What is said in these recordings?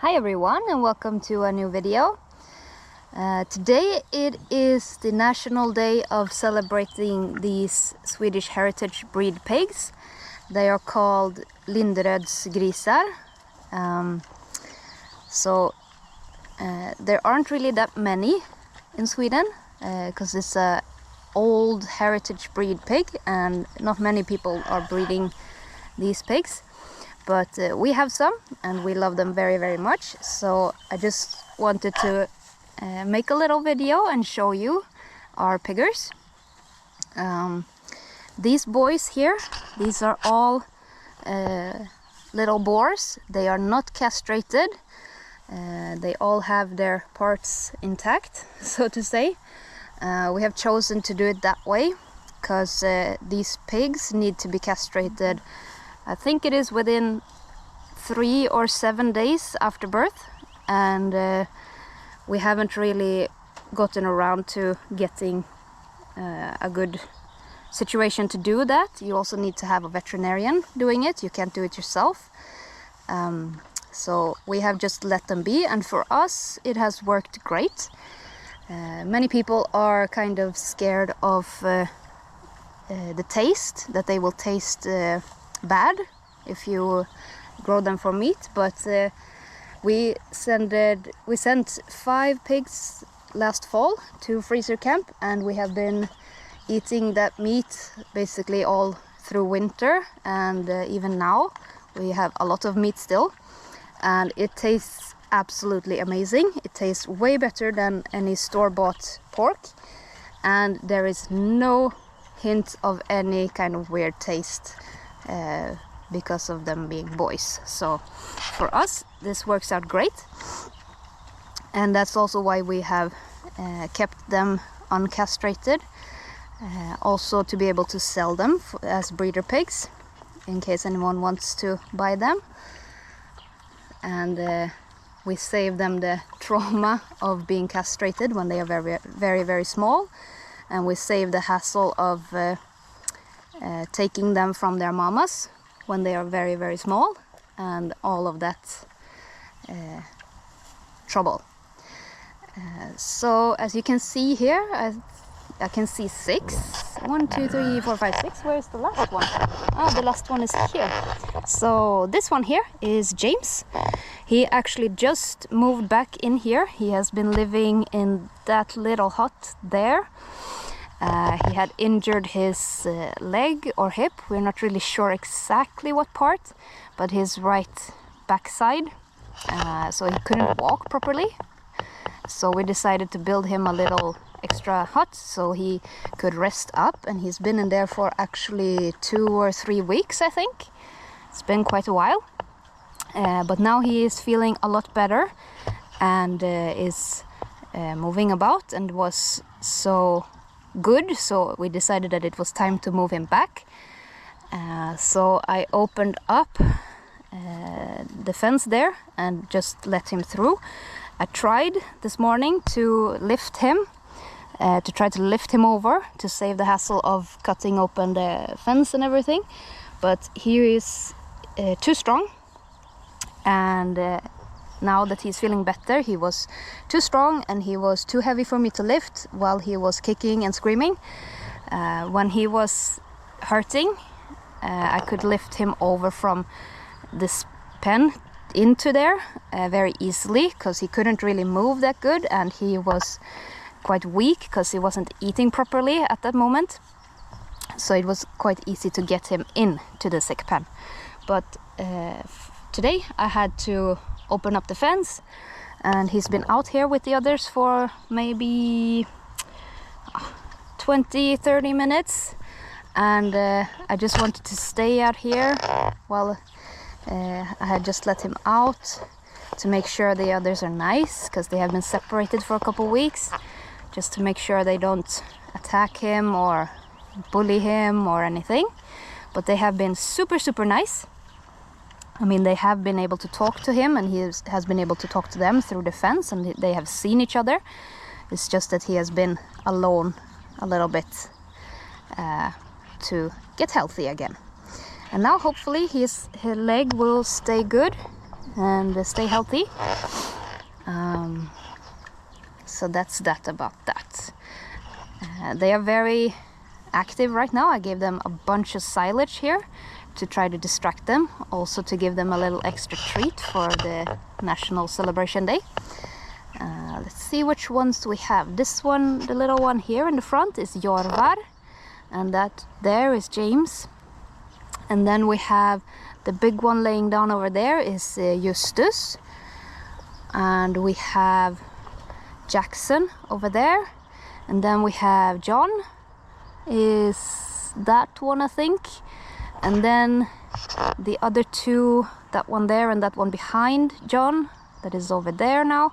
Hi everyone and welcome to a new video. Today it is the National Day of celebrating these Swedish heritage breed pigs. They are called Linderödsgrisar. There aren't really that many in Sweden because it's a old heritage breed pig and not many people are breeding these pigs. But we have some and we love them very, very much. So I just wanted to make a little video and show you our piggers. These boys here, these are all little boars. They are not castrated. They all have their parts intact, so to say. We have chosen to do it that way because these pigs need to be castrated. I think it is within 3 or 7 days after birth, and we haven't really gotten around to getting a good situation to do that. You also need to have a veterinarian doing it. You can't do it yourself. So we have just let them be, and for us it has worked great. Many people are kind of scared of the taste, that they will taste bad if you grow them for meat, but we sent 5 pigs last fall to freezer camp, and we have been eating that meat basically all through winter, and even now we have a lot of meat still, and it tastes absolutely amazing. It tastes way better than any store-bought pork, and there is no hint of any kind of weird taste because of them being boys. So for us this works out great, and that's also why we have kept them uncastrated, also to be able to sell them as breeder pigs in case anyone wants to buy them, and we save them the trauma of being castrated when they are very, very, very small, and we save the hassle of taking them from their mamas when they are very, very small, and all of that trouble. So as you can see here, I can see 6. 1, 2, 3, 4, 5, 6. Where is the last one? Oh, the last one is here. So this one here is James. He actually just moved back in here. He has been living in that little hut there. He had injured his leg or hip. We're not really sure exactly what part, but his right backside. So he couldn't walk properly. So we decided to build him a little extra hut so he could rest up, and he's been in there for actually 2 or 3 weeks, I think. It's been quite a while. But now he is feeling a lot better and is moving about, and was so good, so we decided that it was time to move him back. So I opened up the fence there and just let him through. I tried this morning to lift him, to try to lift him over to save the hassle of cutting open the fence and everything, but he is too strong, and now that he's feeling better, he was too strong and he was too heavy for me to lift while he was kicking and screaming. When he was hurting, I could lift him over from this pen into there very easily, because he couldn't really move that good, and he was quite weak because he wasn't eating properly at that moment. So it was quite easy to get him into the sick pen. But today I had to open up the fence, and he's been out here with the others for maybe 20-30 minutes, and I just wanted to stay out here while I had just let him out to make sure the others are nice, because they have been separated for a couple weeks, just to make sure they don't attack him or bully him or anything. But they have been super, super nice. I mean, they have been able to talk to him, and he has been able to talk to them through the fence, and they have seen each other. It's just that he has been alone a little bit to get healthy again. And now hopefully his leg will stay good and stay healthy. So that's that about that. They are very active right now. I gave them a bunch of silage here to try to distract them, also to give them a little extra treat for the National Celebration Day. Let's see which ones we have. This one, the little one here in the front, is Jorvar, and that there is James. And then we have the big one laying down over there is Justus, and we have Jackson over there, and then we have John, is that one I think, and then the other two, that one there and that one behind John, that is over there now.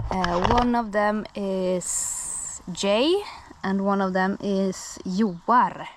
One of them is Jay and one of them is Joar.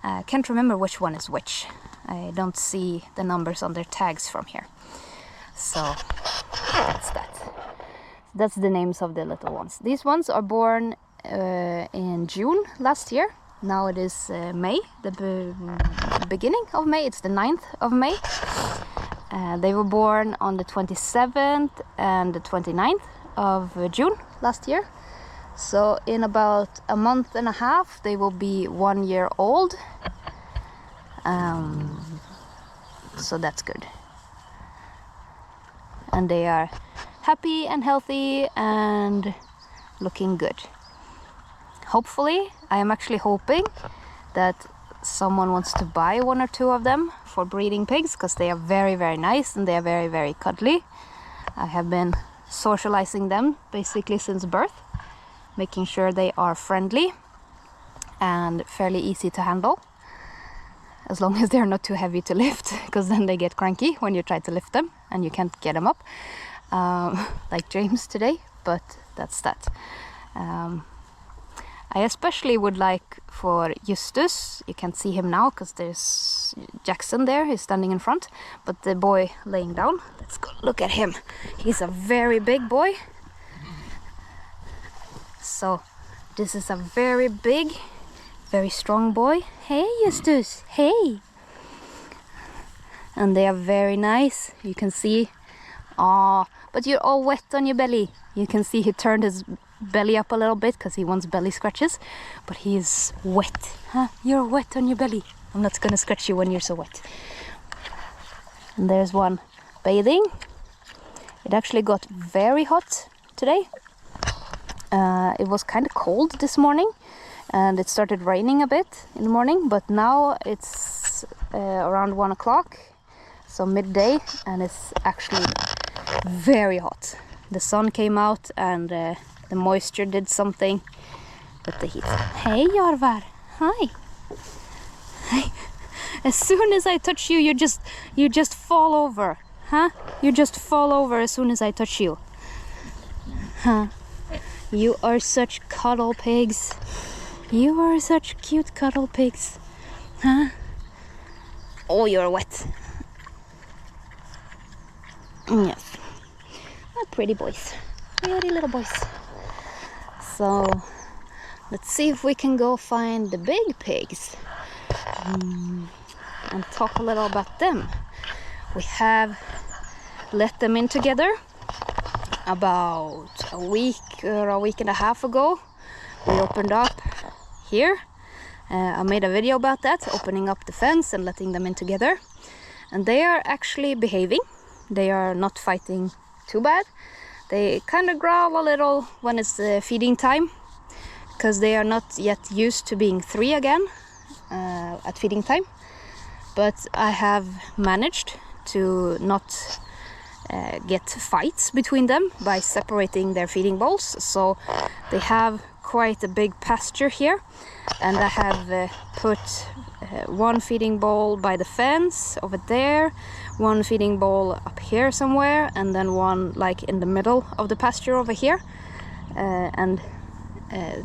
I can't remember which one is which. I don't see the numbers on their tags from here. So that's that. That's the names of the little ones. These ones are born in June last year. Now it is May, the beginning of May. It's the 9th of May. They were born on the 27th and the 29th of June last year. So in about a month and a half they will be 1 year old. So that's good. And they are happy and healthy and looking good. Hopefully, I am actually hoping that someone wants to buy 1 or 2 of them for breeding pigs, because they are very, very nice and they are very, very cuddly. I have been socializing them basically since birth, making sure they are friendly and fairly easy to handle, as long as they're not too heavy to lift, because then they get cranky when you try to lift them and you can't get them up, like James today. But that's that. I especially would like for Justus, you can't see him now because there's Jackson there, he's standing in front, but the boy laying down, let's go look at him. He's a very big boy. So this is a very big, very strong boy. Hey Justus, hey! And they are very nice, you can see. Ah, but you're all wet on your belly. You can see he turned his belly up a little bit because he wants belly scratches, but he is wet. Huh? You're wet on your belly. I'm not gonna scratch you when you're so wet. And there's one bathing. It actually got very hot today. It was kind of cold this morning and it started raining a bit in the morning, but now it's around 1 o'clock, so midday, and it's actually very hot. The sun came out and the moisture did something with the heat. Hey Jorvar, hi. Hi. As soon as I touch you, you just fall over, huh? You just fall over as soon as I touch you, huh? You are such cuddle pigs. You are such cute cuddle pigs, huh? Oh, you're wet. Yes, pretty boys, pretty little boys. So let's see if we can go find the big pigs and talk a little about them. We have let them in together about a week or a week and a half ago. We opened up here. I made a video about that, opening up the fence and letting them in together. And they are actually behaving. They are not fighting too bad. They kind of growl a little when it's feeding time, because they are not yet used to being 3 again at feeding time. But I have managed to not get fights between them by separating their feeding bowls. So they have quite a big pasture here, and I have put one feeding bowl by the fence over there, one feeding bowl up here somewhere, and then one like in the middle of the pasture over here, and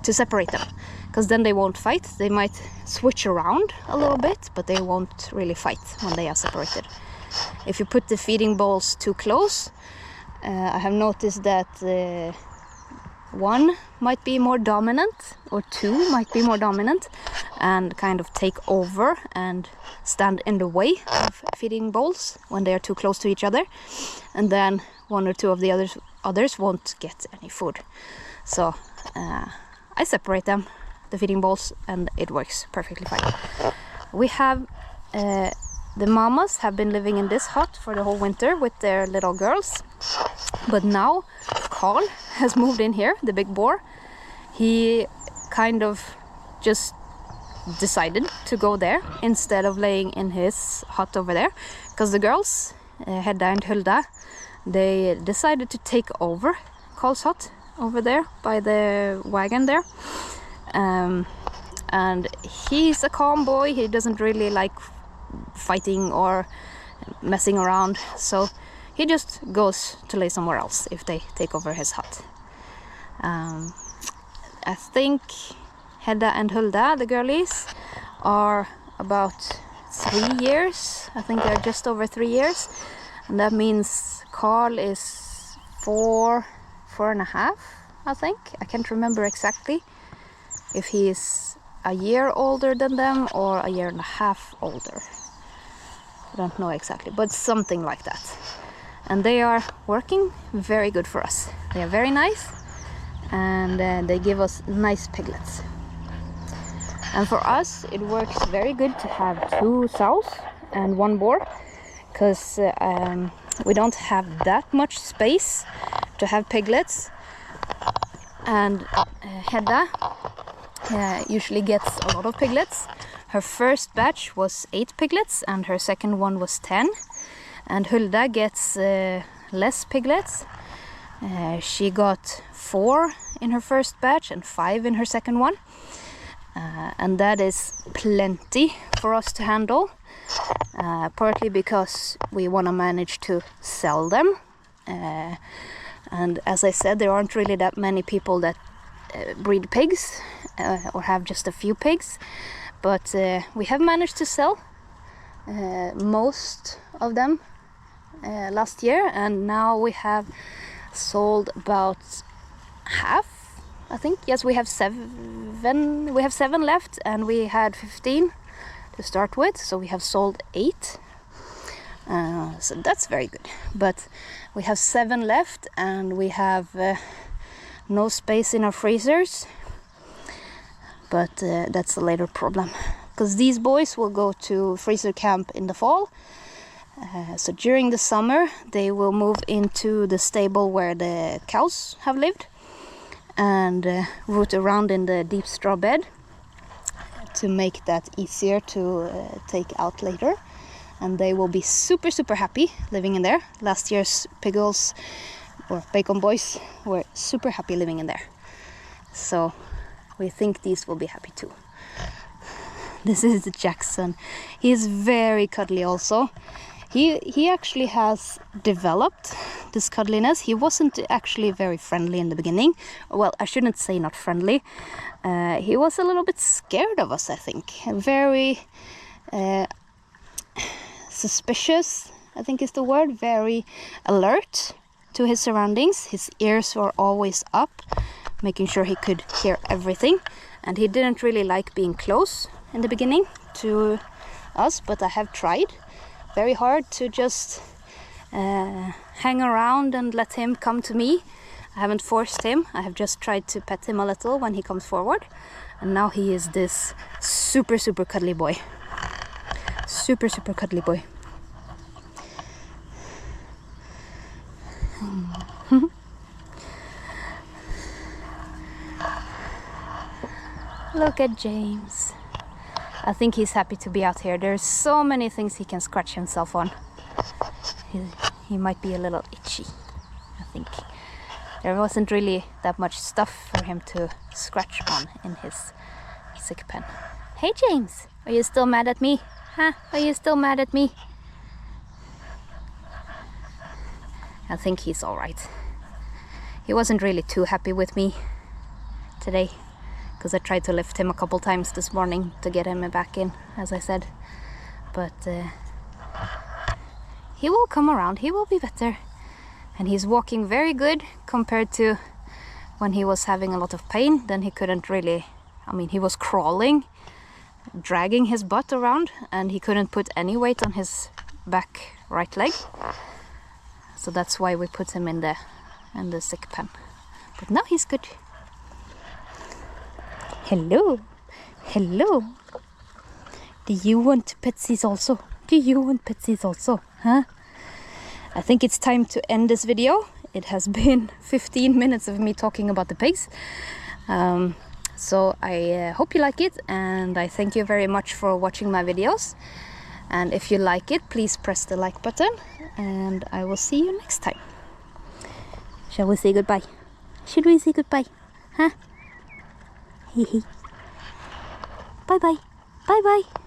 to separate them, because then they won't fight. They might switch around a little bit, but they won't really fight when they are separated. If you put the feeding bowls too close, I have noticed that one might be more dominant, or two might be more dominant and kind of take over and stand in the way of feeding bowls when they are too close to each other, and then one or two of the others won't get any food. So I separate them, the feeding bowls, and it works perfectly fine. We have the mamas have been living in this hut for the whole winter with their little girls, but now Carl has moved in here, the big boar. He kind of just decided to go there instead of laying in his hut over there, because the girls, Hedda and Hulda, they decided to take over Carl's hut over there by the wagon there. And he's a calm boy. He doesn't really like fighting or messing around, so he just goes to lay somewhere else if they take over his hut. I think Hedda and Hulda, the girlies, are about 3 years. I think they're just over 3 years, and that means Carl is 4.5, I think. I can't remember exactly if he is a year older than them or a year and a half older. I don't know exactly, but something like that. And they are working very good for us. They are very nice, and they give us nice piglets. And for us, it works very good to have 2 sows and 1 boar, because we don't have that much space to have piglets. And Hedda usually gets a lot of piglets. Her first batch was 8 piglets and her second one was 10. And Hulda gets less piglets. She got 4 in her first batch and 5 in her second one. And that is plenty for us to handle, partly because we want to manage to sell them. And as I said, there aren't really that many people that breed pigs or have just a few pigs, but we have managed to sell most of them last year, and now we have sold about half, I think. Yes, we have 7. We have 7 left, and we had 15 to start with, so we have sold 8. So that's very good. But we have 7 left, and we have no space in our freezers. But that's a later problem, because these boys will go to freezer camp in the fall. So during the summer they will move into the stable where the cows have lived and root around in the deep straw bed to make that easier to take out later. And they will be super happy living in there. Last year's piggles or bacon boys were super happy living in there. So we think these will be happy too. This is Jackson. He is very cuddly also. He actually has developed this cuddliness. He wasn't actually very friendly in the beginning. Well, I shouldn't say not friendly. He was a little bit scared of us, I think. Very suspicious, I think is the word. Very alert to his surroundings. His ears were always up, making sure he could hear everything. And he didn't really like being close in the beginning to us, but I have tried very hard to just hang around and let him come to me. I haven't forced him. I have just tried to pet him a little when he comes forward. And now he is this super cuddly boy. Super cuddly boy. Look at James. I think he's happy to be out here. There's so many things he can scratch himself on. He might be a little itchy, I think. There wasn't really that much stuff for him to scratch on in his sick pen. Hey James, are you still mad at me? Huh? Are you still mad at me? I think he's alright. He wasn't really too happy with me today, because I tried to lift him a couple times this morning to get him back in, as I said. But he will come around, he will be better. And he's walking very good compared to when he was having a lot of pain, then he couldn't really, I mean, he was crawling, dragging his butt around, and he couldn't put any weight on his back right leg. So that's why we put him in the sick pen. But now he's good. Hello, hello. Do you want petsies also? Do you want petsies also? Huh? I think it's time to end this video. It has been 15 minutes of me talking about the pigs. So I hope you like it, and I thank you very much for watching my videos. And if you like it, please press the like button, and I will see you next time. Shall we say goodbye? Should we say goodbye? Huh? Hee hee. Bye bye. Bye bye.